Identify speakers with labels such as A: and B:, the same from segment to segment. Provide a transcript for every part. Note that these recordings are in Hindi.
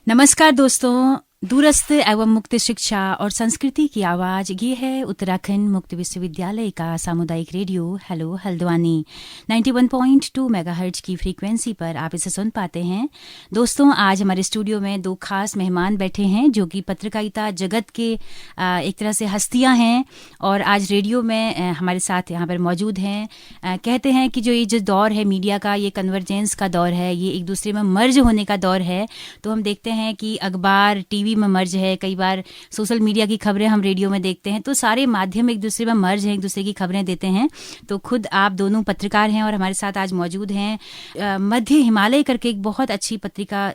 A: नमस्कार दोस्तों, दूरस्थ एवं मुक्त शिक्षा और संस्कृति की आवाज ये है उत्तराखंड मुक्त विश्वविद्यालय का सामुदायिक रेडियो हेलो हल्द्वानी 91.2 मेगाहर्ट्ज की फ्रीक्वेंसी पर आप इसे सुन पाते हैं। दोस्तों, आज हमारे स्टूडियो में दो खास मेहमान बैठे हैं जो कि पत्रकारिता जगत के एक तरह से हस्तियां हैं और आज रेडियो में हमारे साथ यहाँ पर मौजूद हैं। कहते हैं कि जो दौर है मीडिया का, ये कन्वर्जेंस का दौर है, ये एक दूसरे में मर्ज होने का दौर है। तो हम देखते हैं कि अखबार टीवी में मर्ज है, कई बार सोशल मीडिया की खबरें हम रेडियो में देखते हैं, तो सारे माध्यम एक दूसरे में मर्ज हैं, एक दूसरे की खबरें देते हैं। तो खुद आप दोनों पत्रकार हैं और हमारे साथ आज मौजूद हैं। मध्य हिमालय करके एक बहुत अच्छी पत्रिका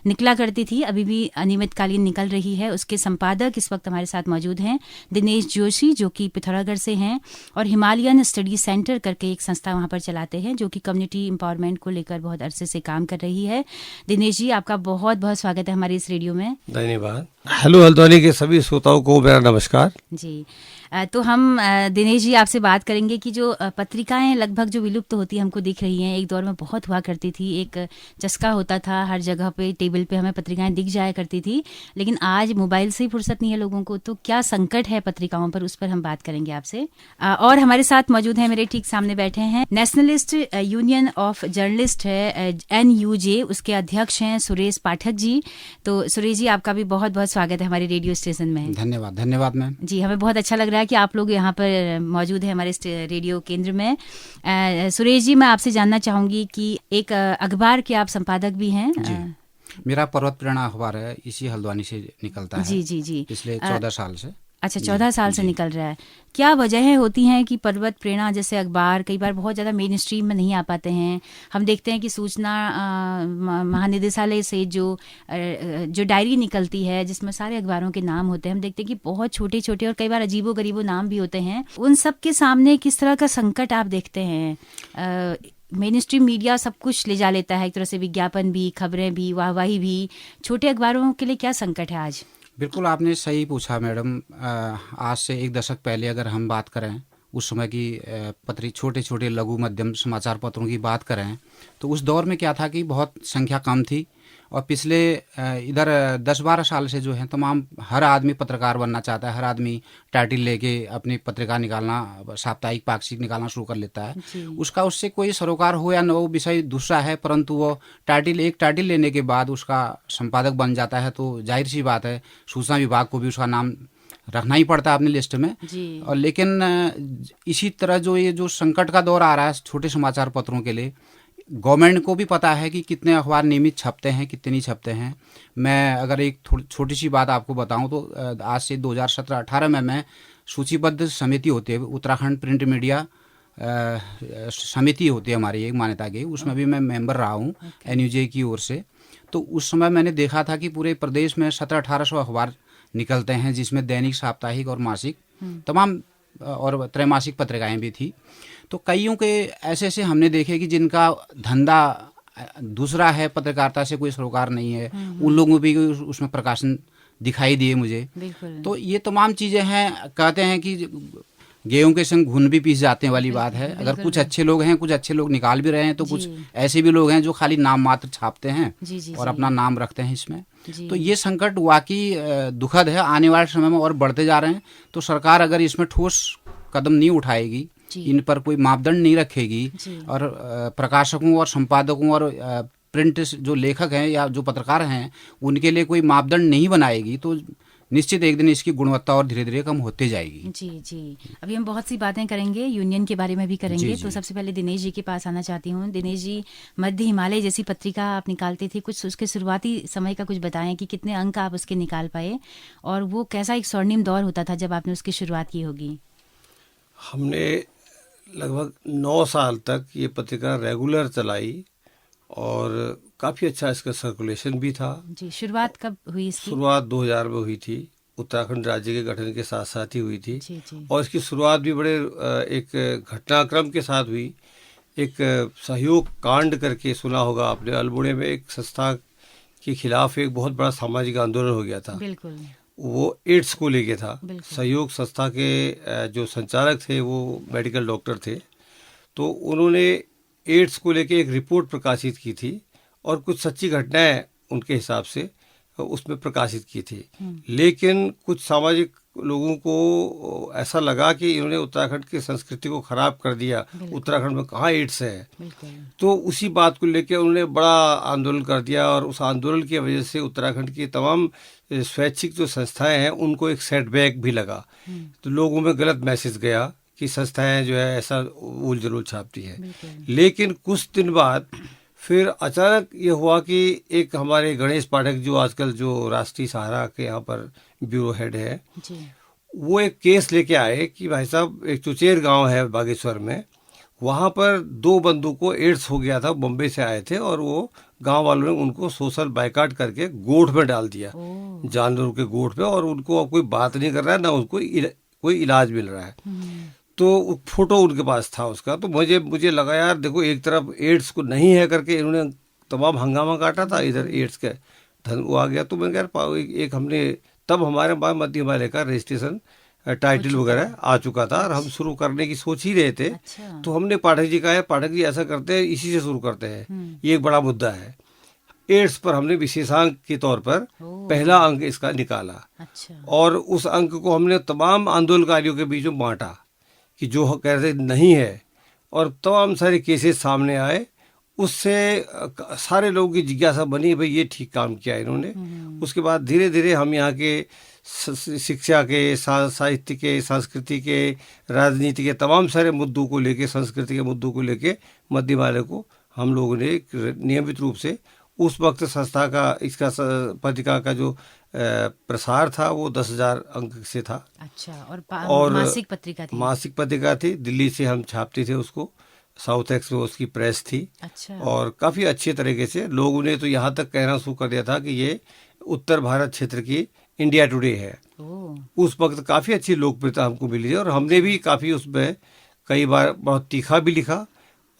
A: निकला करती थी, अभी भी अनियमितकालीन निकल रही है। उसके संपादक इस वक्त हमारे साथ मौजूद हैं दिनेश जोशी, जो कि पिथौरागढ़ से हैं और हिमालयन स्टडी सेंटर करके एक संस्था वहां पर चलाते हैं जो कि कम्युनिटी एम्पावरमेंट को लेकर बहुत अरसे से काम कर रही है। दिनेश जी, आपका बहुत बहुत स्वागत है हमारे इस रेडियो में।
B: धन्यवाद। हेलो हल्द्वानी के सभी श्रोताओं को मेरा नमस्कार
A: जी। तो हम दिनेश जी आपसे बात करेंगे कि जो पत्रिकाएं लगभग जो विलुप्त होती हमको दिख रही हैं, एक दौर में बहुत हुआ करती थी, एक चस्का होता था, हर जगह पे टेबल पे हमें पत्रिकाएं दिख जाया करती थी, लेकिन आज मोबाइल से ही फुर्सत नहीं है लोगों को। तो क्या संकट है पत्रिकाओं पर, उस पर हम बात करेंगे आपसे। और हमारे साथ मौजूद हैं, मेरे ठीक सामने बैठे हैं, नेशनलिस्ट यूनियन ऑफ जर्नलिस्ट है NUJ, उसके अध्यक्ष हैं सुरेश पाठक जी। तो सुरेश जी, आपका भी बहुत बहुत स्वागत है हमारे रेडियो स्टेशन में।
C: धन्यवाद मैम
A: जी, हमें बहुत अच्छा लग रहा है कि आप लोग यहाँ पर मौजूद हैं हमारे रेडियो केंद्र में। सुरेश जी, मैं आपसे जानना चाहूंगी कि एक अखबार के आप संपादक भी हैं।
C: मेरा पर्वत प्रेरणा अखबार है, इसी हल्द्वानी से निकलता है।
A: जी
C: पिछले 14 साल से।
A: अच्छा, 14 साल से निकल रहा है। क्या वजहें होती हैं कि पर्वत प्रेरणा जैसे अखबार कई बार बहुत ज़्यादा मेन स्ट्रीम में नहीं आ पाते हैं? हम देखते हैं कि सूचना महानिदेशालय से जो डायरी निकलती है जिसमें सारे अखबारों के नाम होते हैं, हम देखते हैं कि बहुत छोटे छोटे और कई बार अजीबो गरीबो नाम भी होते हैं। उन सब के सामने किस तरह का संकट आप देखते हैं? मेन स्ट्रीम मीडिया सब कुछ ले जा लेता है, एक तरह से विज्ञापन भी, खबरें भी, वाहवाही भी। छोटे अखबारों के लिए क्या संकट है आज?
C: बिल्कुल आपने सही पूछा मैडम। आज से एक दशक पहले अगर हम बात करें, उस समय की छोटे छोटे लघु मध्यम समाचार पत्रों की बात करें, तो उस दौर में क्या था कि बहुत संख्या कम थी और पिछले इधर 10-12 साल से जो है तमाम हर आदमी पत्रकार बनना चाहता है। हर आदमी टाइटल लेके अपनी पत्रिका निकालना, साप्ताहिक पाक्षिक निकालना शुरू कर लेता है। उसका उससे कोई सरोकार हो या न हो, विषय दूसरा है, परंतु वो एक टाइटल लेने के बाद उसका संपादक बन जाता है, तो जाहिर सी बात है सूचना विभाग को भी उसका नाम रखना ही पड़ता है अपनी लिस्ट में। और लेकिन इसी तरह जो संकट का दौर आ रहा है छोटे समाचार पत्रों के लिए, गवर्नमेंट को भी पता है कि कितने अखबार नियमित छपते हैं, कितने नहीं छपते हैं। मैं अगर एक छोटी सी बात आपको बताऊं तो आज से 2017-18 में मैं सूचीबद्ध समिति होती है, उत्तराखंड प्रिंट मीडिया समिति होती है हमारी एक मान्यता की, उसमें भी मैं मेंबर रहा हूँ NUJ की ओर से। तो उस समय मैंने देखा था कि पूरे प्रदेश में 1700-1800 अखबार निकलते हैं, जिसमें दैनिक, साप्ताहिक और मासिक तमाम और त्रैमासिक पत्रिकाएं भी थी। तो कईयों के ऐसे हमने देखे कि जिनका धंधा दूसरा है, पत्रकारिता से कोई सरोकार नहीं है, उन लोगों भी उसमें प्रकाशन दिखाई दिए मुझे। तो ये तमाम चीज़ें हैं। कहते हैं कि गेहूं के संग घुन भी पीस जाते हैं वाली बात है। अगर कुछ अच्छे लोग हैं, कुछ अच्छे लोग निकाल भी रहे हैं, तो कुछ ऐसे भी लोग हैं जो खाली नाम मात्र छापते हैं और अपना नाम रखते हैं इसमें। तो ये संकट वाकई दुखद है, आने वाले समय में और बढ़ते जा रहे हैं। तो सरकार अगर इसमें ठोस कदम नहीं उठाएगी, इन पर कोई मापदंड नहीं रखेगी और प्रकाशकों और संपादकों और प्रिंट जो लेखक हैं या जो पत्रकार हैं उनके लिए कोई मापदंड नहीं बनाएगी, तो निश्चित एक दिन इसकी गुणवत्ता और धीरे धीरे कम होते जाएगी।
A: जी। अभी हम बहुत सी बातें करेंगे, यूनियन के बारे में भी करेंगे। तो सबसे पहले दिनेश जी के पास आना चाहती हूँ। दिनेश जी, मध्य हिमालय जैसी पत्रिका आप निकालते थे, कुछ उसके शुरुआती समय का कुछ बताएं कि कितने अंक आप उसके निकाल पाए और वो कैसा एक स्वर्णिम दौर होता था जब आपने उसकी शुरुआत की होगी।
B: हमने लगभग 9 साल तक ये पत्रिका रेगुलर चलाई और काफ़ी अच्छा इसका सर्कुलेशन भी था।
A: जी, शुरुआत कब हुई इसकी?
B: शुरुआत 2000 में हुई थी, उत्तराखंड राज्य के गठन के साथ साथ ही हुई थी।
A: जी।
B: और इसकी शुरुआत भी बड़े एक घटनाक्रम के साथ हुई। एक सहयोग कांड करके सुना होगा आपने, अल्मोड़े में एक संस्था के खिलाफ एक बहुत बड़ा सामाजिक आंदोलन हो गया था।
A: बिल्कुल।
B: वो एड्स को लेके था। सहयोग संस्था के जो संचालक थे वो मेडिकल डॉक्टर थे, तो उन्होंने एड्स को लेके एक रिपोर्ट प्रकाशित की थी और कुछ सच्ची घटनाएं उनके हिसाब से उसमें प्रकाशित की थी। लेकिन कुछ सामाजिक लोगों को ऐसा लगा कि इन्होंने उत्तराखंड की संस्कृति को खराब कर दिया, उत्तराखंड में कहाँ एड्स है। तो उसी बात को लेकर उन्होंने बड़ा आंदोलन कर दिया और उस आंदोलन की वजह से उत्तराखंड की तमाम स्वैच्छिक जो संस्थाएं हैं उनको एक सेटबैक भी लगा। तो लोगों में गलत मैसेज गया कि संस्थाएं जो है ऐसा उल जलूल छापती है। लेकिन कुछ दिन बाद फिर अचानक ये हुआ कि एक हमारे गणेश पाठक जो आजकल जो राष्ट्रीय सहारा के यहाँ पर ब्यूरो हेड है, वो एक केस लेके आए कि भाई साहब एक चुचेर गांव है बागेश्वर में, वहाँ पर 2 बंदों को एड्स हो गया था, बम्बई से आए थे और वो गांव वालों ने उनको सोशल बाइकाट करके गोठ में डाल दिया, जानवरों के गोठ पे, और उनको अब कोई बात नहीं कर रहा है ना उनको कोई इलाज मिल रहा है। तो फोटो उनके पास था उसका। तो मुझे लगा यार देखो, एक तरफ एड्स को नहीं है करके इन्होंने तमाम हंगामा काटा था, इधर एड्स के धन वो आ गया। तो मैं कह एक हमने तब हमारे पास मध्य हिमालय का रजिस्ट्रेशन टाइटल वगैरह आ चुका था और हम शुरू करने की सोच ही रहे थे। तो हमने पाठक जी कहा है, पाठक जी ऐसा करते हैं, इसी से शुरू करते हैं, ये एक बड़ा मुद्दा है। एड्स पर हमने विशेषांक के तौर पर पहला अंक इसका निकाला। और उस अंक को हमने तमाम आंदोलनकारियों के बीच में बांटा कि जो कह रहे नहीं है, और तमाम सारे केसेस सामने आए। उससे सारे लोगों की जिज्ञासा बनी, भाई ये ठीक काम किया इन्होंने। उसके बाद धीरे धीरे हम यहाँ के शिक्षा के, साहित्य के, संस्कृति के, राजनीति के तमाम सारे मुद्दों को लेके, संस्कृति के मुद्दों को लेके मध्य हिमालय को हम लोगों ने नियमित रूप से, उस वक्त संस्था का इसका पत्रिका का जो प्रसार था वो 10,000 अंक से था।
A: और मासिक
B: पत्रिका थी, दिल्ली से हम छापते थे उसको, साउथ एक्स में उसकी प्रेस थी। और काफ़ी अच्छे तरीके से लोगों ने तो यहाँ तक कहना शुरू कर दिया था कि ये उत्तर भारत क्षेत्र की इंडिया टुडे है। उस वक्त काफ़ी अच्छी लोकप्रियता हमको मिली और हमने भी काफ़ी उसमें कई बार बहुत तीखा भी लिखा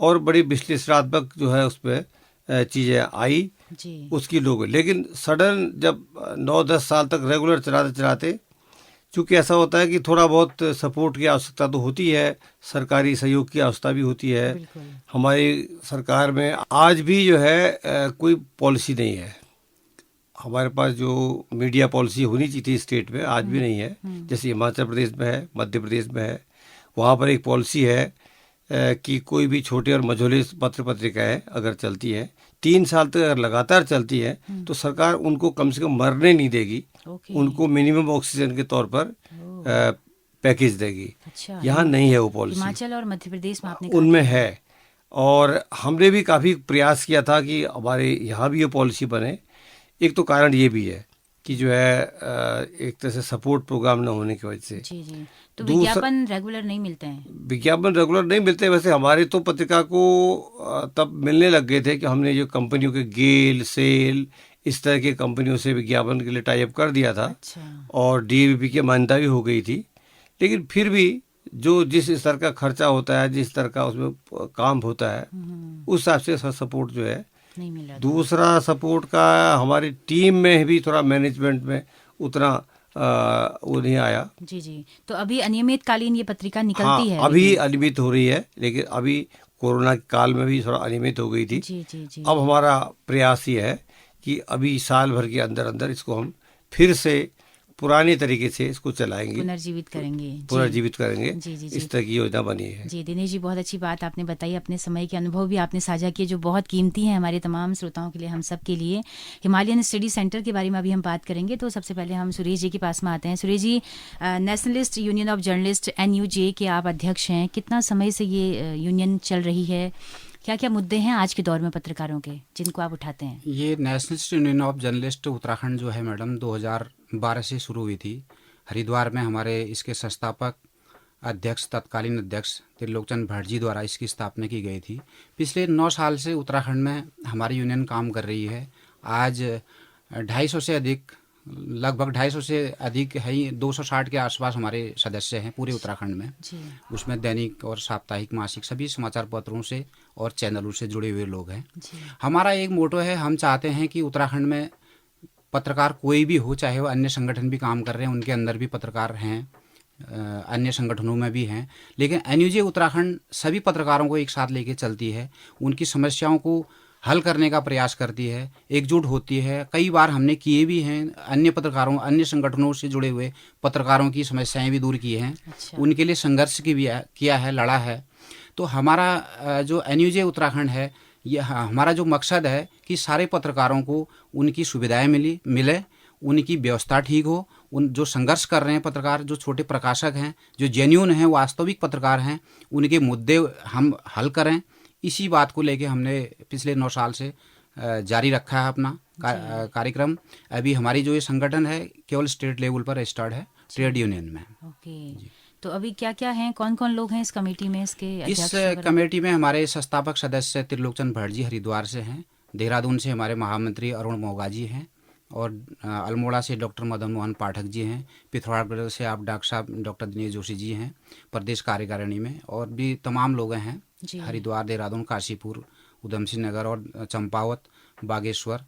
B: और बड़ी विश्लेषणात्मक जो है उसमें चीज़ें आई उसकी लोग। लेकिन सडन जब 9-10 साल तक रेगुलर चलाते चलाते, चूँकि ऐसा होता है कि थोड़ा बहुत सपोर्ट की आवश्यकता तो होती है, सरकारी सहयोग की आवश्यकता भी होती है। हमारी सरकार में आज भी जो है कोई पॉलिसी नहीं है। हमारे पास जो मीडिया पॉलिसी होनी चाहिए थी स्टेट में, आज भी नहीं है। जैसे हिमाचल प्रदेश में है, मध्य प्रदेश में है, वहाँ पर एक पॉलिसी है कि कोई भी छोटे और मझोले पत्र पत्रिकाएँ अगर चलती है, 3 साल तक अगर लगातार चलती है, तो सरकार उनको कम से कम मरने नहीं देगी, उनको मिनिमम ऑक्सीजन के तौर पर पैकेज देगी। यहाँ नहीं है वो पॉलिसी।
A: हिमाचल और मध्य प्रदेश में आपने
B: उनमें है, और हमने भी काफ़ी प्रयास किया था कि हमारे यहाँ भी ये पॉलिसी बने। एक तो कारण ये भी है कि जो है एक तरह से सपोर्ट प्रोग्राम न होने की वजह से।
A: जी। तो विज्ञापन रेगुलर नहीं मिलते हैं?
B: विज्ञापन रेगुलर नहीं मिलते। वैसे हमारे तो पत्रिका को तब मिलने लग गए थे कि हमने जो कंपनियों के गेल, सेल, इस तरह की कंपनियों से विज्ञापन के लिए टाई अप कर दिया था। और DAVP की मान्यता भी हो गई थी। लेकिन फिर भी जो जिस स्तर का खर्चा होता है, जिस तरह का उसमें काम होता है, उस हिसाब से सपोर्ट जो है
A: नहीं मिला।
B: दूसरा सपोर्ट का हमारी टीम में भी थोड़ा मैनेजमेंट में उतना वो नहीं आया।
A: जी। तो अभी अनियमित कालीन ये पत्रिका निकलती है?
B: अभी अनियमित हो रही है, लेकिन अभी कोरोना काल में भी थोड़ा अनियमित हो गई थी।
A: जी।
B: अब हमारा प्रयास ये है कि अभी साल भर के अंदर अंदर इसको हम फिर से पुराने तरीके से इसको चलाएंगे, पुनर्जीवित करेंगे।
A: जी।
B: इस तरह की योजना बनी है।
A: जी दिनेश जी, बहुत अच्छी बात आपने बताई, अपने समय के अनुभव भी आपने साझा किए जो बहुत कीमती हैं हमारे तमाम श्रोताओं के लिए, हम सब के लिए। हिमालयन स्टडी सेंटर के बारे में अभी हम बात करेंगे, तो सबसे पहले हम सुरेश जी के पास में आते हैं। Suresh ji, nationalist union of journalist NUJ के आप अध्यक्ष हैं। कितना समय से ये यूनियन चल रही है? क्या क्या मुद्दे हैं आज के दौर में पत्रकारों के जिनको आप उठाते हैं?
C: ये nationalist union of journalist Uttarakhand जो है मैडम 2012 से शुरू हुई थी। हरिद्वार में हमारे इसके संस्थापक अध्यक्ष, तत्कालीन अध्यक्ष त्रिलोकचंद भट्ट जी द्वारा इसकी स्थापना की गई थी। पिछले 9 साल से उत्तराखंड में हमारी यूनियन काम कर रही है। आज 250 से अधिक, लगभग 250 से अधिक है ही, 260 के आसपास हमारे सदस्य हैं पूरे उत्तराखंड में। उसमें दैनिक और साप्ताहिक, मासिक सभी समाचार पत्रों से और चैनलों से जुड़े हुए लोग हैं। हमारा एक मोटो है, हम चाहते हैं कि उत्तराखंड में पत्रकार कोई भी हो, चाहे वो अन्य संगठन भी काम कर रहे हैं, उनके अंदर भी पत्रकार हैं, अन्य संगठनों में भी हैं, लेकिन NUJ उत्तराखंड सभी पत्रकारों को एक साथ लेके चलती है। उनकी समस्याओं को हल करने का प्रयास करती है, एकजुट होती है। कई बार हमने किए भी हैं, अन्य पत्रकारों, अन्य संगठनों से जुड़े हुए पत्रकारों की समस्याएं भी दूर की हैं।
A: अच्छा।
C: उनके लिए संघर्ष की भी किया है, लड़ा है। तो हमारा जो NUJ उत्तराखंड है, ये हमारा जो मकसद है कि सारे पत्रकारों को उनकी सुविधाएं मिले, उनकी व्यवस्था ठीक हो। उन जो संघर्ष कर रहे हैं पत्रकार, जो छोटे प्रकाशक हैं, जो जेन्यून हैं, वास्तविक पत्रकार हैं, उनके मुद्दे हम हल करें। इसी बात को लेके हमने पिछले 9 साल से जारी रखा है अपना कार्यक्रम। अभी हमारी जो ये संगठन है केवल स्टेट लेवल पर रजिस्टर्ड है, ट्रेड यूनियन में।
A: ओके, तो अभी क्या क्या हैं, कौन कौन लोग हैं इस कमेटी में, इसके
C: इस
A: अध्यक्ष वगैरह?
C: कमेटी में हमारे संस्थापक सदस्य त्रिलोकचंद भट्ट जी हरिद्वार से हैं, देहरादून से हमारे महामंत्री अरुण मोगा जी हैं, और अल्मोड़ा से डॉक्टर मदन मोहन पाठक जी हैं, पिथौरागढ़ से आप डॉक्टर साहब डॉक्टर दिनेश जोशी जी हैं प्रदेश कार्यकारिणी में, और भी तमाम लोग हैं हरिद्वार, देहरादून, काशीपुर, उधम सिंह नगर और चंपावत, बागेश्वर,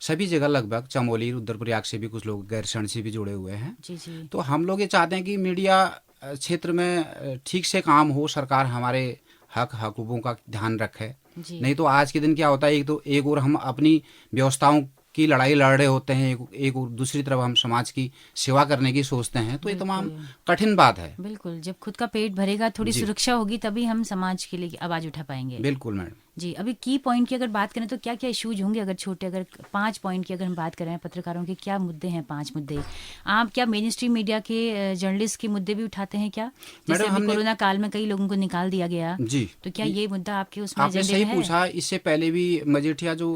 C: सभी जगह लगभग, चमोली, रुद्रप्रयाग से भी कुछ लोग, गैरसैंण से भी जुड़े हुए हैं।
A: जी।
C: तो हम लोग ये चाहते हैं कि मीडिया क्षेत्र में ठीक से काम हो, सरकार हमारे हकूकों का ध्यान रखे। नहीं तो आज के दिन क्या होता है, एक और हम अपनी व्यवस्थाओं की लड़ाई लड़ रहे होते हैं, एक और दूसरी तरफ हम समाज की सेवा करने की सोचते हैं। तो ये तमाम कठिन बात है।
A: बिल्कुल, जब खुद का पेट भरेगा, थोड़ी सुरक्षा होगी, तभी हम समाज के लिए आवाज उठा पाएंगे।
C: बिल्कुल मैडम
A: जी। अभी की पॉइंट की अगर बात करें तो क्या क्या इश्यूज होंगे, अगर छोटे, अगर 5 पॉइंट की अगर हम बात करें, पत्रकारों के क्या मुद्दे हैं? 5 मुद्दे आप क्या मेन स्ट्रीम मीडिया के जर्नलिस्ट के मुद्दे भी उठाते हैं क्या? जैसे अभी कोरोना काल में कई लोगों को निकाल दिया गया
C: जी,
A: तो क्या ये मुद्दा आपके उसमें
C: आपने सही पूछा। इससे पहले भी मजीठिया जो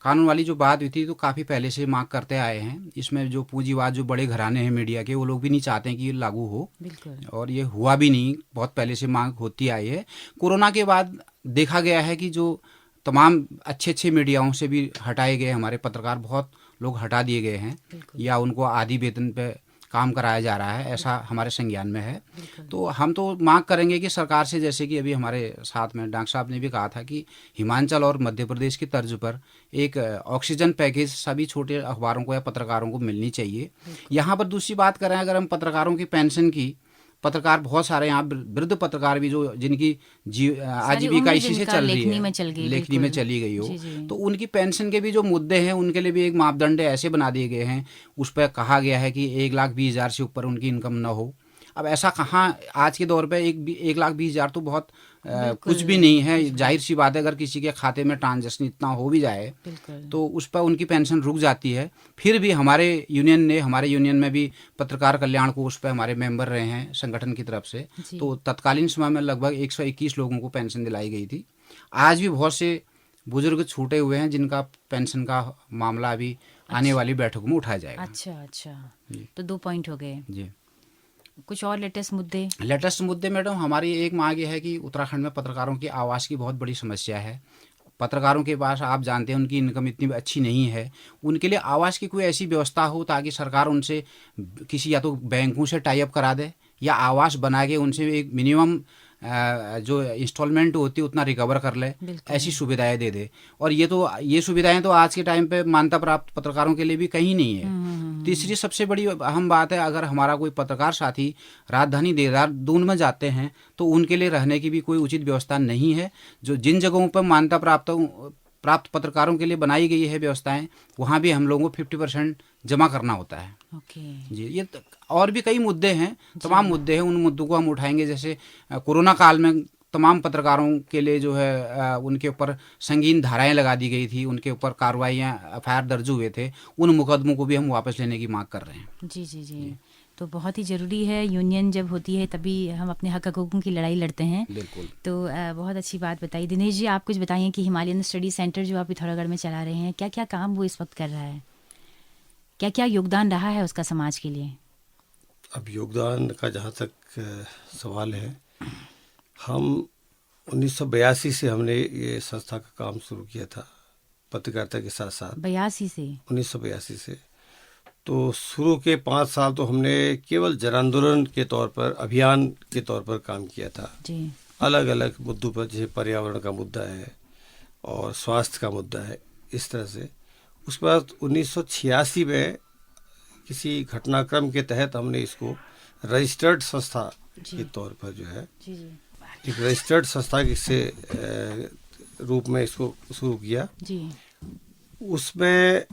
C: कानून वाली जो बात हुई थी, तो काफ़ी पहले से मांग करते आए हैं। इसमें जो पूंजीवाद, जो बड़े घराने हैं मीडिया के, वो लोग भी नहीं चाहते हैं कि ये लागू हो, और ये हुआ भी नहीं। बहुत पहले से मांग होती आई है। कोरोना के बाद देखा गया है कि जो तमाम अच्छे मीडियाओं से भी हटाए गए हमारे पत्रकार, बहुत लोग हटा दिए गए हैं, या उनको आधी वेतन पे काम कराया जा रहा है, ऐसा हमारे संज्ञान में है। तो हम तो मांग करेंगे कि सरकार से, जैसे कि अभी हमारे साथ में डॉक्टर साहब ने भी कहा था कि हिमाचल और मध्य प्रदेश की तर्ज पर एक ऑक्सीजन पैकेज सभी छोटे अखबारों को या पत्रकारों को मिलनी चाहिए। यहाँ पर दूसरी बात करें, अगर हम पत्रकारों की पेंशन की, पत्रकार बहुत सारे यहाँ वृद्ध पत्रकार भी जो जिनकी आजीविका इसी से चल रही है, लेखनी में चली गई हो, तो उनकी पेंशन के भी जो मुद्दे हैं, उनके लिए भी एक मापदंड ऐसे बना दिए गए हैं। उस पर कहा गया है कि 1,20,000 से ऊपर उनकी इनकम न हो। अब ऐसा कहाँ, आज के दौर पे 1,20,000 तो बहुत कुछ भी नहीं है। जाहिर सी बात है, अगर किसी के खाते में ट्रांजैक्शन इतना हो भी जाए तो उस पर उनकी पेंशन रुक जाती है। फिर भी हमारे यूनियन में भी पत्रकार कल्याण को उस पर हमारे मेंबर रहे हैं संगठन की तरफ से, तो तत्कालीन समय में लगभग 121 लोगों को पेंशन दिलाई गई थी। आज भी बहुत से बुजुर्ग छूटे हुए हैं जिनका पेंशन का मामला अभी आने वाली बैठक में उठाया जाएगा।
A: अच्छा, तो 2 पॉइंट हो गए
C: जी।
A: कुछ और लेटेस्ट मुद्दे
C: मैडम, हमारी एक मांग ये है कि उत्तराखंड में पत्रकारों की आवाज़ की बहुत बड़ी समस्या है। पत्रकारों के पास, आप जानते हैं, उनकी इनकम इतनी अच्छी नहीं है। उनके लिए आवाज़ की कोई ऐसी व्यवस्था हो ताकि सरकार उनसे किसी, या तो बैंकों से टाई अप करा दे, या आवास बना के उनसे एक मिनिमम जो इंस्टॉलमेंट होती है उतना रिकवर कर ले, ऐसी सुविधाएं दे दे। और ये सुविधाएं तो आज के टाइम पे मान्यता प्राप्त पत्रकारों के लिए भी कहीं नहीं है। तीसरी सबसे बड़ी अहम बात है, अगर हमारा कोई पत्रकार साथी राजधानी देहरादून में जाते हैं तो उनके लिए रहने की भी कोई उचित व्यवस्था नहीं है। जो जिन जगहों पर मान्यता प्राप्त पत्रकारों के लिए बनाई गई है व्यवस्थाएं, वहाँ भी हम लोगों को 50% जमा करना होता है। जी, ये और भी कई मुद्दे हैं, तमाम मुद्दे हैं। उन मुद्दों को हम उठाएंगे। जैसे कोरोना काल में तमाम पत्रकारों के लिए जो है उनके ऊपर संगीन धाराएं लगा दी गई थी, उनके ऊपर कार्रवाइयाँ, FIR दर्ज हुए थे, उन मुकदमों को भी हम वापस लेने की मांग कर रहे हैं।
A: जी। तो बहुत ही ज़रूरी है, यूनियन जब होती है तभी हम अपने हक हकूक़ों की लड़ाई लड़ते हैं।
C: बिल्कुल।
A: तो बहुत अच्छी बात बताई। दिनेश जी, आप कुछ बताइए कि हिमालयन स्टडी सेंटर जो आप पिथौरागढ़ में चला रहे हैं, क्या क्या काम वो इस वक्त कर रहा है, क्या क्या योगदान रहा है उसका समाज के लिए?
B: अब योगदान का जहाँ तक सवाल है, हम 1982 से हमने ये संस्था का काम शुरू किया था पत्रकारिता के साथ साथ। 1982 से तो शुरू के 5 साल तो हमने केवल जन आंदोलन के तौर पर, अभियान के तौर पर काम किया था जी। अलग अलग मुद्दों पर, जैसे पर्यावरण का मुद्दा है और स्वास्थ्य का मुद्दा है, इस तरह से। उसके बाद 1986 में किसी घटनाक्रम के तहत हमने इसको रजिस्टर्ड संस्था के तौर पर जो है, एक रजिस्टर्ड संस्था से रूप में इसको शुरू किया।
A: जी।
B: उसमें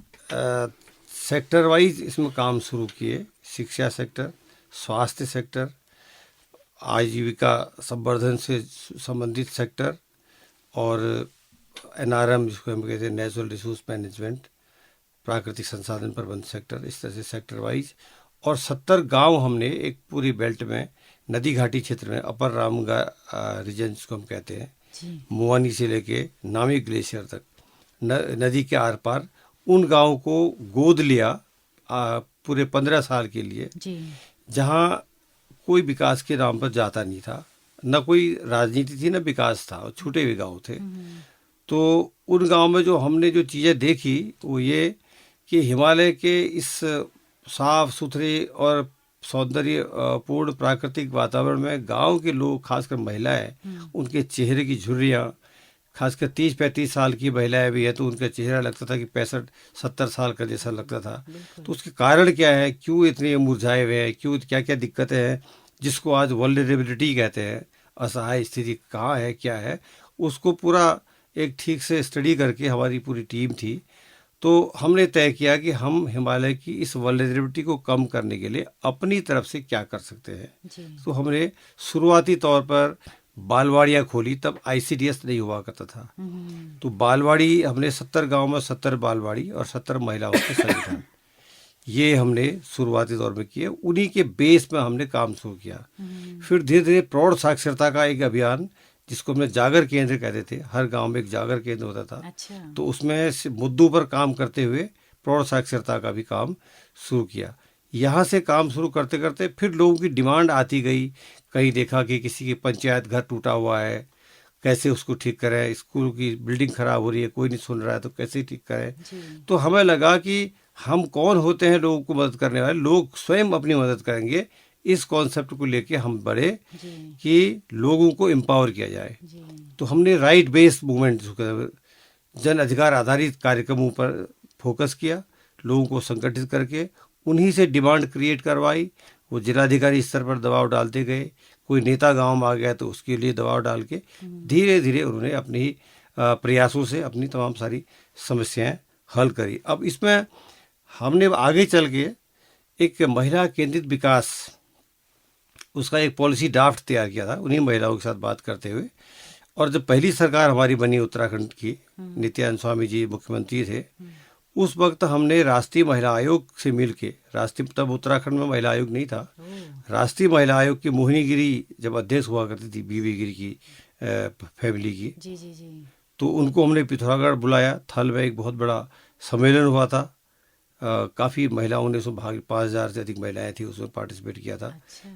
B: सेक्टर वाइज इसमें काम शुरू किए, शिक्षा सेक्टर, स्वास्थ्य सेक्टर, आजीविका संवर्धन से संबंधित सेक्टर और एनआरएम जिसको हम कहते हैं नेचुरल रिसोर्स मैनेजमेंट, प्राकृतिक संसाधन प्रबंधन सेक्टर, इस तरह से सेक्टर वाइज। और 70 गांव हमने एक पूरी बेल्ट में, नदी घाटी क्षेत्र में, अपर रामगा रीजन जिसको हम कहते हैं, मुआनी से लेके नामी ग्लेशियर तक नदी के आर पार, उन गांवों को गोद लिया पूरे 15 साल के लिए, जहां कोई विकास के नाम पर जाता नहीं था, न कोई राजनीति थी, न विकास था, और छूटे हुए गाँव थे। तो उन गांव में जो हमने जो चीज़ें देखी वो ये कि हिमालय के इस साफ सुथरे और सौंदर्य पूर्ण प्राकृतिक वातावरण में गांव के लोग, खासकर महिलाएं, उनके चेहरे की झुर्रियाँ, खासकर 30-35 साल की महिलाएं भी है तो उनका चेहरा लगता था कि 65-70 साल का जैसा लगता था। तो उसके कारण क्या है, क्यों इतने मुरझाए हुए हैं, क्यों, क्या क्या दिक्कतें हैं, जिसको आज वल्नरेबिलिटी कहते हैं, असहाय स्थिति कहाँ है, क्या है, उसको पूरा एक ठीक से स्टडी करके हमारी पूरी टीम थी। तो हमने तय किया कि हम हिमालय की इस वल्नरेबिलिटी को कम करने के लिए अपनी तरफ से क्या कर सकते हैं। तो हमने शुरुआती तौर पर बालवाड़ियाँ खोली, तब आईसीडीएस नहीं हुआ करता था। तो बालवाड़ी हमने 70 गांव में 70 बालवाड़ी और 70 महिलाओं के संगठन, ये हमने शुरुआती दौर में किए। उन्हीं के बेस में हमने काम शुरू किया। फिर धीरे धीरे प्रौढ़ साक्षरता का एक अभियान, जिसको हमने जागर केंद्र कहते थे, हर गांव में एक जागर केंद्र होता था। अच्छा। तो उसमें मुद्दों पर काम करते हुए प्रौढ़ साक्षरता का भी काम शुरू किया। यहाँ से काम शुरू करते करते फिर लोगों की डिमांड आती गई। कहीं देखा कि किसी की पंचायत घर टूटा हुआ है, कैसे उसको ठीक करें, स्कूल की बिल्डिंग खराब हो रही है, कोई नहीं सुन रहा है, तो कैसे ठीक करें। तो हमें लगा कि हम कौन होते हैं लोगों को मदद करने वाले, लोग स्वयं अपनी मदद करेंगे। इस कॉन्सेप्ट को लेके हम बढ़े कि लोगों को एम्पावर किया जाए। तो हमने राइट बेस्ड मूवमेंट, जन अधिकार आधारित कार्यक्रमों पर फोकस किया, लोगों को संगठित करके उन्हीं से डिमांड क्रिएट करवाई। वो जिलाधिकारी स्तर पर दबाव डालते गए, कोई नेता गांव में आ गया तो उसके लिए दबाव डाल के धीरे धीरे उन्होंने अपनी प्रयासों से अपनी तमाम सारी समस्याएं हल करी। अब इसमें हमने आगे चल के एक महिला केंद्रित विकास, उसका एक पॉलिसी ड्राफ्ट तैयार किया था उन्हीं महिलाओं के साथ बात करते हुए। और जब पहली सरकार हमारी बनी उत्तराखंड की, नित्यानंद स्वामी जी मुख्यमंत्री थे, उस वक्त हमने राष्ट्रीय महिला आयोग से मिलके, तब उत्तराखंड में महिला आयोग नहीं था, राष्ट्रीय महिला आयोग की मोहिनी गिरी जब अध्यक्ष हुआ करती थी, बीबी गिरी की फैमिली की, तो उनको हमने पिथौरागढ़ बुलाया। थल में एक बहुत बड़ा सम्मेलन हुआ था, काफ़ी महिलाओं ने उसमें भाग, 5000 से अधिक महिलाएं थी उसमें पार्टिसिपेट किया था।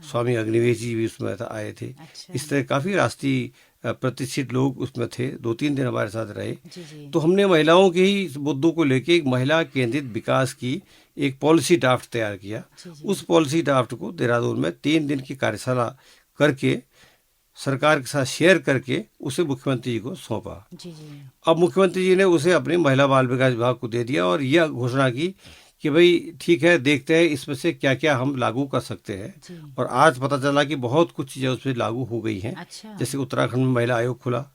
B: स्वामी अग्निवेश जी भी उसमें आए थे। इस तरह काफ़ी राष्ट्रीय प्रतिष्ठित लोग उसमें थे, 2-3 दिन हमारे साथ रहे। तो हमने महिलाओं के ही मुद्दों को लेके एक महिला केंद्रित विकास की एक पॉलिसी ड्राफ्ट तैयार किया। उस पॉलिसी ड्राफ्ट को देहरादून में 3 दिन की कार्यशाला करके सरकार के साथ शेयर करके उसे मुख्यमंत्री जी को सौंपा। अब मुख्यमंत्री जी ने उसे अपने महिला बाल विकास विभाग को दे दिया और यह घोषणा की कि भाई ठीक है, देखते हैं इसमें से क्या क्या हम लागू कर सकते हैं। और आज पता चला कि बहुत कुछ चीज़ें उसमें लागू हो गई हैं। अच्छा। जैसे उत्तराखंड में महिला आयोग खुला,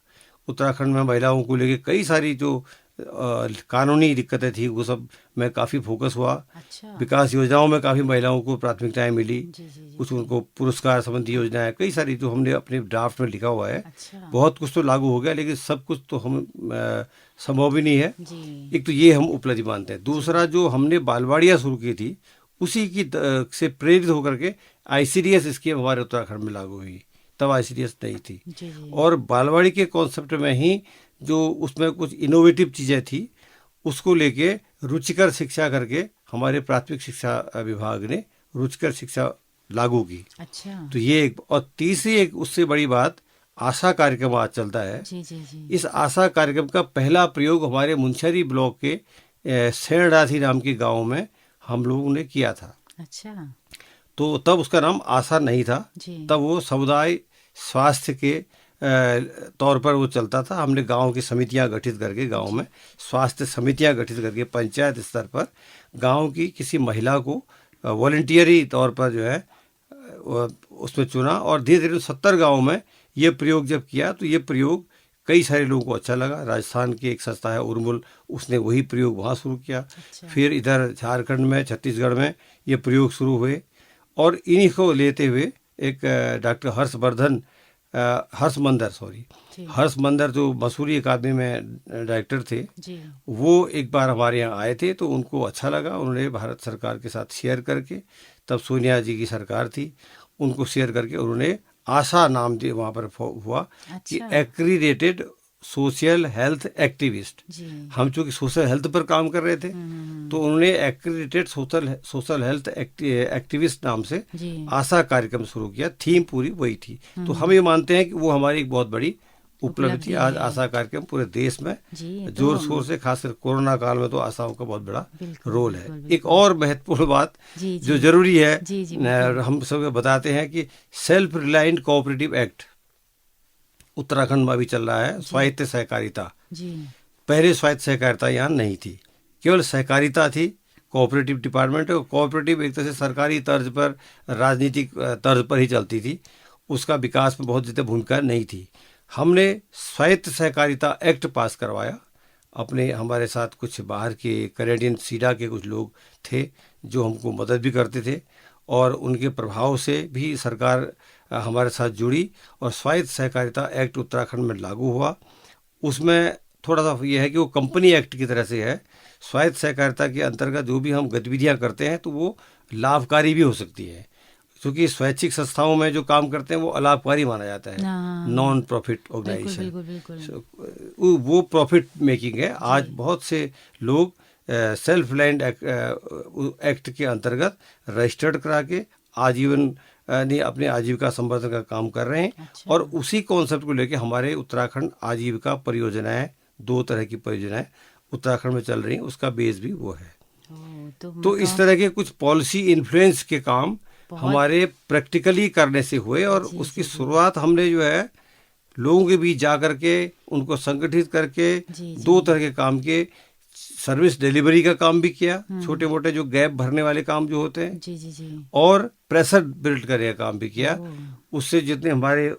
B: उत्तराखंड में महिलाओं को लेकर कई सारी जो कानूनी दिक्कतें थी वो सब में काफ़ी फोकस हुआ। अच्छा। विकास योजनाओं में काफ़ी महिलाओं को प्राथमिकताएं मिली। कुछ उनको पुरस्कार संबंधी योजनाएं, कई सारी जो हमने अपने ड्राफ्ट में लिखा हुआ है। अच्छा। बहुत कुछ तो लागू हो गया, लेकिन सब कुछ तो हम संभव भी नहीं है। एक तो ये हम उपलब्धि मानते हैं। दूसरा, जो हमने बालवाड़ियाँ शुरू की थी उसी की से प्रेरित होकर के आईसीडीएस स्कीम हमारे उत्तराखंड में लागू हुई। तब आईसीडीएस नहीं थी। और बालवाड़ी के कॉन्सेप्ट में ही जो उसमें कुछ इनोवेटिव चीज़ें थी उसको लेके रुचिकर शिक्षा करके हमारे प्राथमिक शिक्षा विभाग ने रुचिकर शिक्षा लागू की। अच्छा। तो ये एक, और तीसरी एक उससे बड़ी बात, आशा कार्यक्रम आज चलता है। इस आशा कार्यक्रम का पहला प्रयोग हमारे मुंशियारी ब्लॉक के सेणराथी नाम के गाँव में हम लोगों ने किया था। अच्छा। तो तब उसका नाम आशा नहीं था, तब वो समुदाय स्वास्थ्य के तौर पर वो चलता था। हमने गांव की समितियां गठित करके, गांव में स्वास्थ्य समितियां गठित करके पंचायत स्तर पर गांव की किसी महिला को वॉलंटियरी तौर पर जो है उसमें चुना। और धीरे धीरे 70 गाँव में ये प्रयोग जब किया तो ये प्रयोग कई सारे लोगों को अच्छा लगा। राजस्थान की एक संस्था है उर्मुल, उसने वही प्रयोग वहाँ शुरू किया। फिर इधर झारखंड में, छत्तीसगढ़ में ये प्रयोग शुरू हुए, और इन्हीं को लेते हुए एक डॉक्टर हर्षमंदर जो मसूरी अकादमी में डायरेक्टर थे, वो एक बार हमारे यहाँ आए थे, तो उनको अच्छा लगा। उन्होंने भारत सरकार के साथ शेयर करके, तब सोनिया जी की सरकार थी, उनको शेयर करके उन्होंने आशा नाम दिए वहाँ पर हुआ कि एक्रीडेटेड सोशल हेल्थ एक्टिविस्ट। हम चूंकि सोशल हेल्थ पर काम कर रहे थे, तो उन्होंने एक्रीडेटेड सोशल हेल्थ एक्टिविस्ट नाम से आशा कार्यक्रम शुरू किया। थीम पूरी वही थी। तो हम ये मानते हैं कि वो हमारी एक बहुत बड़ी उपलब्धि। आज आशा कार्यक्रम पूरे देश में जोर शोर से, खासकर कोरोना काल में तो आशाओं का बहुत बड़ा रोल है। एक और महत्वपूर्ण बात जो जरूरी है, हम सब बताते हैं कि self reliant cooperative act Uttarakhand में भी चल रहा है। स्वायत्त सहकारिता, पहले स्वायत्त सहकारिता यहाँ नहीं थी, केवल सहकारिता थी, कोऑपरेटिव डिपार्टमेंट। और कोऑपरेटिव एक तरह से सरकारी तर्ज पर, राजनीतिक तर्ज पर ही चलती थी, उसका विकास में बहुत ज़्यादा भूमिका नहीं थी। हमने स्वायत्त सहकारिता एक्ट पास करवाया। हमारे साथ कुछ बाहर के कैनेडियन सीडा के कुछ लोग थे जो हमको मदद भी करते थे, और उनके प्रभाव से भी सरकार हमारे साथ जुड़ी, और स्वायत्त सहकारिता एक्ट उत्तराखंड में लागू हुआ। उसमें थोड़ा सा ये है कि वो कंपनी एक्ट की तरह से है। स्वायत्त सहकारिता के अंतर्गत जो भी हम गतिविधियां करते हैं तो वो लाभकारी भी हो सकती है, क्योंकि स्वैच्छिक संस्थाओं में जो काम करते हैं वो अलाभकारी माना जाता है, नॉन प्रॉफिट ऑर्गेनाइजेशन। वो प्रॉफिट मेकिंग है। आज बहुत से लोग सेल्फ लैंड एक्ट के अंतर्गत रजिस्टर्ड करा के आजीवन अपने आजीविका संवर्धन का काम कर रहे हैं। और उसी कॉन्सेप्ट को लेके हमारे उत्तराखंड आजीविका परियोजनाएं, 2 तरह की परियोजनाएं उत्तराखंड में चल रही हैं, उसका बेस भी वो है। तो इस तरह के कुछ पॉलिसी इन्फ्लुएंस के काम हमारे प्रैक्टिकली करने से हुए, और उसकी शुरुआत हमने जो है लोगों के बीच जा करके उनको संगठित करके 2 तरह के काम के, सर्विस डिलीवरी का काम भी किया, छोटे मोटे जो गैप भरने वाले काम जो होते हैं, और प्रेशर बिल्ड करने का काम भी किया। उससे जितने हमारे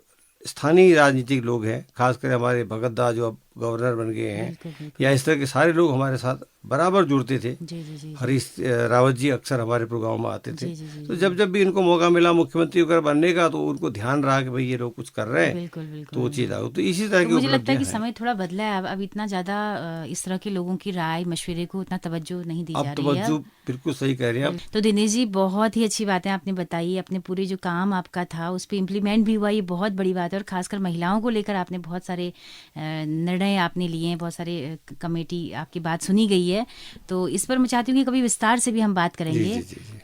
B: स्थानीय राजनीतिक लोग हैं, खासकर हमारे भगत दा जो अब गवर्नर बन गए हैं, या इस तरह के सारे लोग हमारे साथ बराबर जुड़ते थे। हरीश रावत जी अक्सर हमारे प्रोग्राम में आते थे। तो जब जब भी इनको मौका मिला मुख्यमंत्री वगैरह बनने का, तो उनको ध्यान रहा कि भाई ये लोग कुछ कर रहे हैं, तो वो चीज तो इसी तरह की
A: मुझे लगता है कि समय थोड़ा बदला है। अब इतना ज्यादा इस तरह के लोगों की राय मशवरे को उतना तवज्जो नहीं दी जा रही है।
B: बिल्कुल सही कह रही हैं आप।
A: तो दिनेश जी, बहुत ही अच्छी बातें आपने बताई। अपने पूरे जो काम आपका था उस पर इम्प्लीमेंट भी हुआ, ये बहुत बड़ी बात है। और खासकर महिलाओं को लेकर आपने बहुत सारे निर्णय आपने लिए हैं, बहुत सारे कमेटी आपकी बात सुनी गई है। तो इस पर मैं चाहती हूँ कि कभी विस्तार से भी हम बात करेंगे।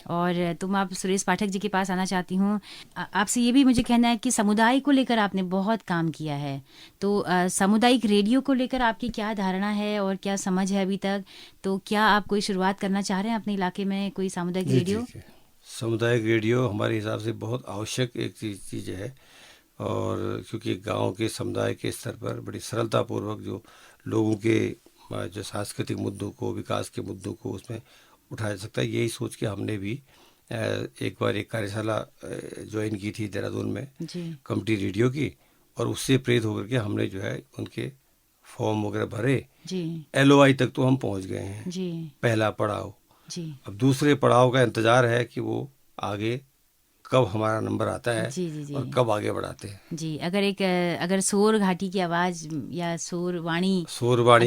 A: और आप सुरेश पाठक जी के पास आना चाहती हूँ। आपसे ये भी मुझे कहना है कि समुदाय को लेकर आपने बहुत काम किया है, तो सामुदायिक रेडियो को लेकर आपकी क्या धारणा है और क्या समझ है अभी तक? तो क्या आप कोई शुरुआत करना चाह रहे हैं अपने इलाके में, कोई सामुदायिक रेडियो?
B: सामुदायिक रेडियो हमारे हिसाब से बहुत आवश्यक एक चीज़ है, और क्योंकि गांव के समुदाय के स्तर पर बड़ी सरलतापूर्वक जो लोगों के जो सांस्कृतिक मुद्दों को, विकास के मुद्दों को उसमें उठाया जा सकता है, यही सोच के हमने भी एक बार एक कार्यशाला ज्वाइन की थी देहरादून में, कम्युनिटी रेडियो की, और उससे प्रेरित होकर के हमने जो है उनके फॉर्म वगैरह भरे। LOI तक तो हम पहुंच गए हैं, पहला पड़ाव। अब दूसरे पड़ाव का इंतजार है कि वो आगे कब हमारा नंबर आता है और कब आगे बढ़ाते हैं।
A: जी, अगर सोर घाटी की आवाज या सोरवाणी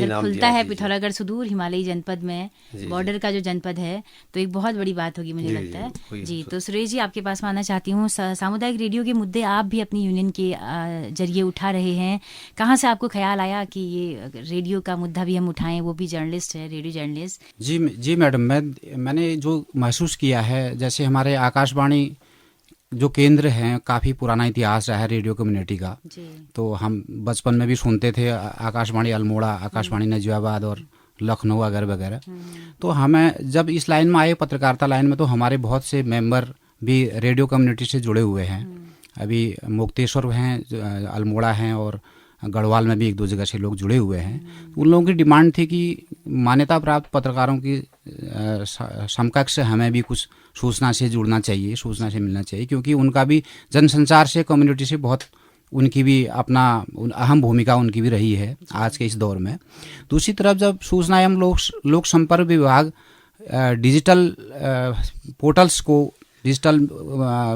B: नाम
A: खुलता है पिथौरागढ़ सुदूर हिमालयी जनपद में, बॉर्डर का जो जनपद है, तो एक बहुत बड़ी बात होगी मुझे लगता है। जी, तो सुरेश जी आपके पास में आना चाहती हूँ। सामुदायिक रेडियो के मुद्दे आप भी अपनी यूनियन के जरिए उठा रहे हैं। कहाँ से आपको ख्याल आया कि ये रेडियो का मुद्दा भी हम उठाएं? वो भी जर्नलिस्ट है, रेडियो जर्नलिस्ट।
C: जी मैडम, मैंने जो महसूस किया है, जैसे हमारे आकाशवाणी जो केंद्र हैं, काफ़ी पुराना इतिहास रहा है रेडियो कम्युनिटी का। तो हम बचपन में भी सुनते थे आकाशवाणी अल्मोड़ा, आकाशवाणी नजीबाबाद और लखनऊ वगैरह वगैरह। तो हमें जब इस लाइन में आए, पत्रकारिता लाइन में, तो हमारे बहुत से मेंबर भी रेडियो कम्युनिटी से जुड़े हुए हैं। अभी मुक्तेश्वर हैं, अल्मोड़ा हैं, और गढ़वाल में भी 1-2 जगह से लोग जुड़े हुए हैं। उन लोगों की डिमांड थी कि मान्यता प्राप्त पत्रकारों की समकक्ष हमें भी कुछ सूचना से जुड़ना चाहिए, सूचना से मिलना चाहिए, क्योंकि उनका भी जनसंचार से, कम्युनिटी से बहुत उनकी भी अपना अहम भूमिका उनकी भी रही है आज के इस दौर में। दूसरी तरफ जब सूचना एवं लोक संपर्क विभाग डिजिटल पोर्टल्स को, डिजिटल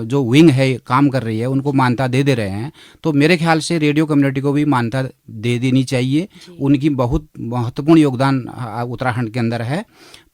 C: जो विंग है काम कर रही है, उनको मान्यता दे रहे हैं, तो मेरे ख्याल से रेडियो कम्युनिटी को भी मान्यता दे देनी चाहिए। उनकी बहुत महत्वपूर्ण योगदान उत्तराखंड के अंदर है।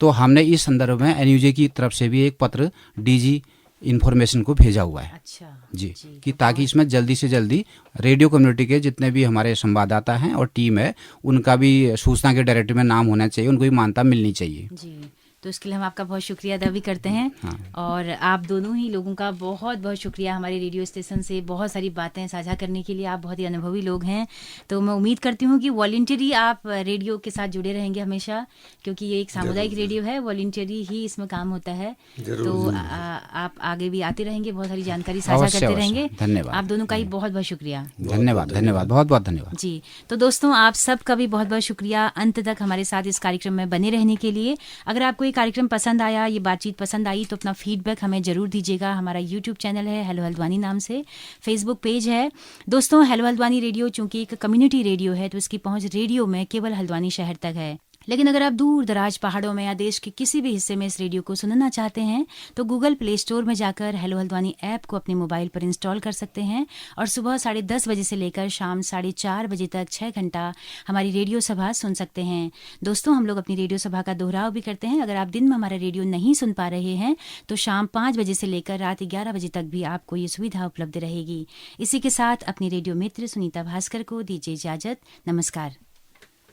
C: तो हमने इस संदर्भ में एनयूजे की तरफ से भी एक पत्र डीजी इन्फॉर्मेशन को भेजा हुआ है।
A: अच्छा
C: जी, कि ताकि इसमें जल्दी से जल्दी रेडियो कम्युनिटी के जितने भी हमारे संवाददाता हैं और टीम है, उनका भी सूचना के डायरेक्टरी में नाम होना चाहिए, उनको भी मान्यता मिलनी चाहिए।
A: जी, तो इसके लिए हम आपका बहुत शुक्रिया अदा भी करते हैं। और आप दोनों ही लोगों का बहुत बहुत शुक्रिया हमारे रेडियो स्टेशन से बहुत सारी बातें साझा करने के लिए। आप बहुत ही अनुभवी लोग हैं, तो मैं उम्मीद करती हूँ कि वॉलंटियरी आप रेडियो के साथ जुड़े रहेंगे हमेशा, क्योंकि ये एक सामुदायिक रेडियो है, वॉलंटियरी ही इसमें काम होता है। तो आप आगे भी आते रहेंगे, बहुत सारी जानकारी साझा करते रहेंगे।
C: धन्यवाद।
A: आप दोनों का ही बहुत बहुत शुक्रिया।
C: धन्यवाद, धन्यवाद, बहुत बहुत धन्यवाद।
A: जी, तो दोस्तों आप सबका भी बहुत बहुत शुक्रिया अंत तक हमारे साथ इस कार्यक्रम में बने रहने के लिए। अगर आपको ये कार्यक्रम पसंद आया, ये बातचीत पसंद आई, तो अपना फीडबैक हमें जरूर दीजिएगा। हमारा यूट्यूब चैनल है हेलो हल्द्वानी नाम से, फेसबुक पेज है। दोस्तों हेलो हल्द्वानी रेडियो चूंकि एक कम्युनिटी रेडियो है, तो इसकी पहुंच रेडियो में केवल हल्द्वानी शहर तक है। लेकिन अगर आप दूर दराज पहाड़ों में या देश के किसी भी हिस्से में इस रेडियो को सुनना चाहते हैं, तो गूगल प्ले स्टोर में जाकर हेलो हल्द्वानी ऐप को अपने मोबाइल पर इंस्टॉल कर सकते हैं और सुबह 10:30 बजे से लेकर शाम 4:30 बजे तक 6 घंटा हमारी रेडियो सभा सुन सकते हैं। दोस्तों हम लोग अपनी रेडियो सभा का दोहराव भी करते हैं। अगर आप दिन में हमारा रेडियो नहीं सुन पा रहे हैं, तो शाम 5 बजे से लेकर रात 11 बजे तक भी आपको ये सुविधा उपलब्ध रहेगी। इसी के साथ अपनी रेडियो मित्र सुनीता भास्कर को दीजिए इजाजत। नमस्कार।